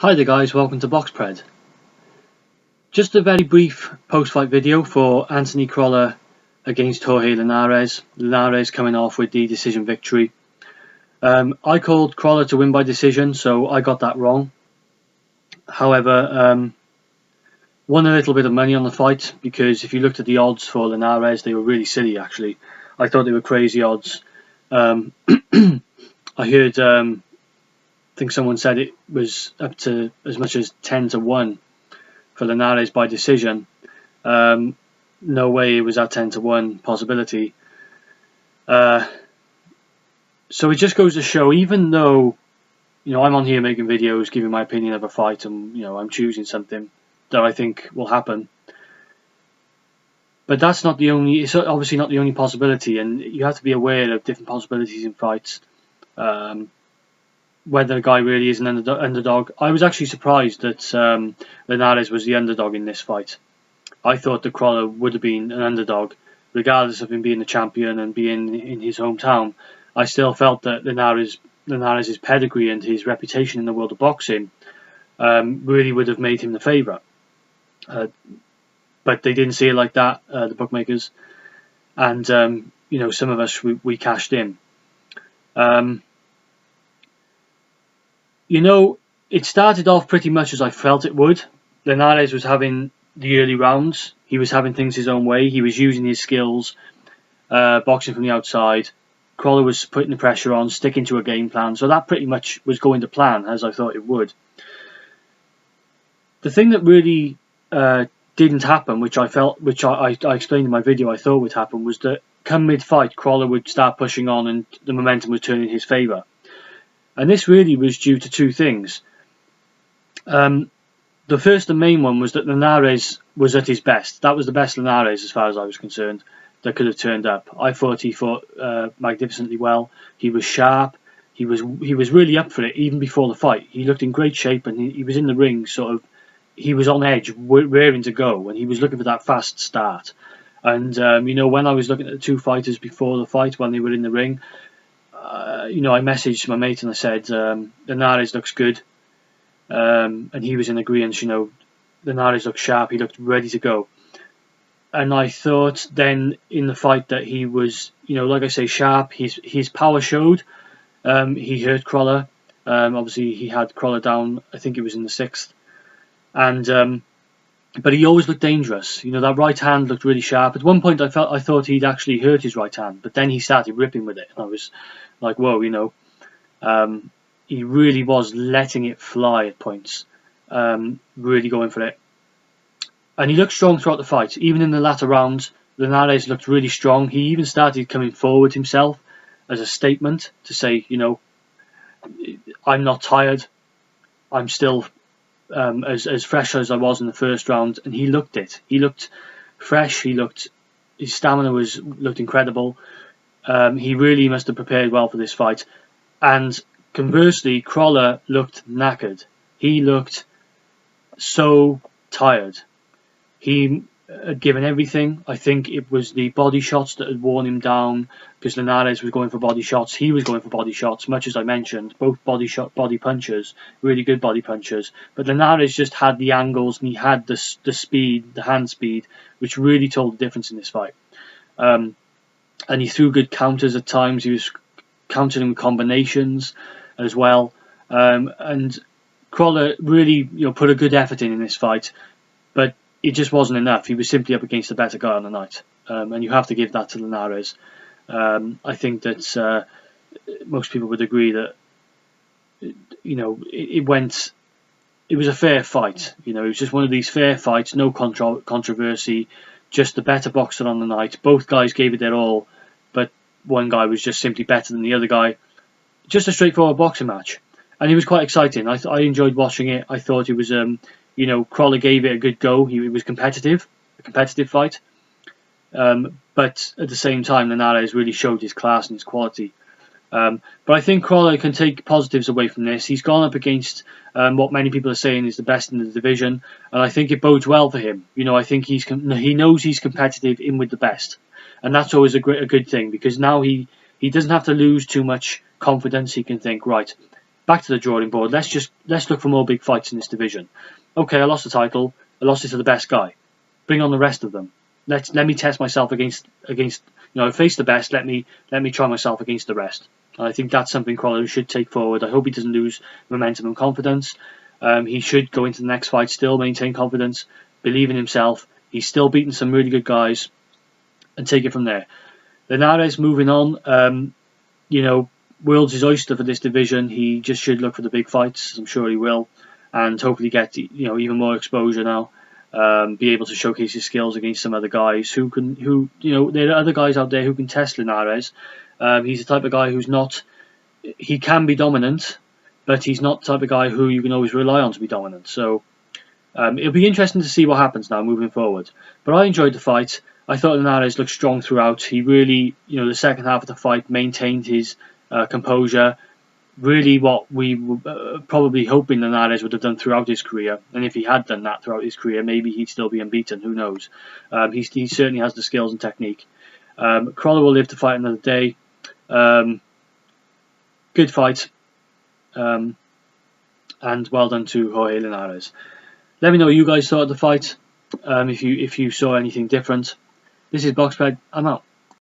Hi there guys, welcome to BoxPred. Just a very brief post-fight video for Anthony Crolla against Jorge Linares. Linares coming off with the decision victory. I called Crolla to win by decision, so I got that wrong. However, won a little bit of money on the fight, because if you looked at the odds for Linares, they were really silly actually. I thought they were crazy odds. I heard I think someone said it was up to as much as 10-1 for Linares by decision. No way it was at 10-1 possibility. So it just goes to show, even though I'm on here making videos, giving my opinion of a fight, and I'm choosing something that I think will happen. But that's not the only. It's obviously not the only possibility, and you have to be aware of different possibilities in fights. Whether a guy really is an underdog. I was actually surprised that Linares was the underdog in this fight. I thought that Crolla would have been an underdog, regardless of him being the champion and being in his hometown. I still felt that Linares' pedigree and his reputation in the world of boxing really would have made him the favourite. But they didn't see it like that, the bookmakers. And, some of us, we cashed in. It started off pretty much as I felt it would. Linares was having the early rounds. He was having things his own way. He was using his skills, boxing from the outside. Crolla was putting the pressure on, sticking to a game plan. So that pretty much was going to plan, as I thought it would. The thing that really didn't happen, which I explained in my video I thought would happen, was that come mid-fight, Crolla would start pushing on and the momentum was turning in his favour. And this really was due to two things. The first and main one was that Linares was at his best. That was the best Linares, as far as I was concerned, that could have turned up. I thought he fought magnificently well. He was sharp. He was really up for it even before the fight. He looked in great shape, and he was in the ring he was on edge, raring to go, and he was looking for that fast start. And when I was looking at the two fighters before the fight, when they were in the ring, I messaged my mate and I said, Linares looks good. And he was in agreement. Linares looked sharp. He looked ready to go. And I thought then in the fight that he was, like I say, sharp. His power showed. He hurt Crolla. Obviously, he had Crolla down. I think it was in the 6th. And but he always looked dangerous. That right hand looked really sharp. At one point, I thought he'd actually hurt his right hand, but then he started ripping with it, and I was like, whoa, he really was letting it fly at points, really going for it. And he looked strong throughout the fight. Even in the latter rounds, Linares looked really strong. He even started coming forward himself as a statement to say, I'm not tired. I'm still as fresh as I was in the first round, and he looked it. He looked fresh. His stamina looked incredible. He really must have prepared well for this fight. And conversely, Crolla looked knackered. He looked so tired. He had given everything. I think it was the body shots that had worn him down, because Linares was going for body shots. He was going for body shots, much as I mentioned. Both body punchers, really good body punchers. But Linares just had the angles, and he had the speed, the hand speed, which really told the difference in this fight. And he threw good counters at times. He was countering with combinations as well. And Crolla really, put a good effort in this fight, but it just wasn't enough. He was simply up against the better guy on the night, and you have to give that to Linares. I think that most people would agree that it was a fair fight. It was just one of these fair fights, no controversy, just the better boxer on the night. Both guys gave it their all, but one guy was just simply better than the other guy. Just a straightforward boxing match, and it was quite exciting. I enjoyed watching it. I thought it was Crolla gave it a good go. It was a competitive fight. But at the same time, Linares really showed his class and his quality. But I think Crolla can take positives away from this. He's gone up against what many people are saying is the best in the division, and I think it bodes well for him. I think he knows he's competitive in with the best, and that's always a good thing, because now he doesn't have to lose too much confidence. He can think, right, back to the drawing board. Let's look for more big fights in this division. Okay, I lost the title. I lost it to the best guy. Bring on the rest of them. Let me test myself against face the best. Let me try myself against the rest. And I think that's something Crolla should take forward. I hope he doesn't lose momentum and confidence. He should go into the next fight still maintain confidence, believe in himself. He's still beating some really good guys, and take it from there. Linares moving on. World's his oyster for this division. He just should look for the big fights. I'm sure he will, and hopefully get even more exposure now. Be able to showcase his skills against some other guys there are other guys out there who can test Linares. He's the type of guy he can be dominant, but he's not the type of guy who you can always rely on to be dominant. So it'll be interesting to see what happens now moving forward. But I enjoyed the fight. I thought Linares looked strong throughout. He really, the second half of the fight maintained his composure. Really what we were probably hoping Linares would have done throughout his career. And if he had done that throughout his career, maybe he'd still be unbeaten. Who knows? He certainly has the skills and technique. Crolla will live to fight another day. Good fight. And well done to Jorge Linares. Let me know what you guys thought of the fight. If you saw anything different. This is BoxPred. I'm out.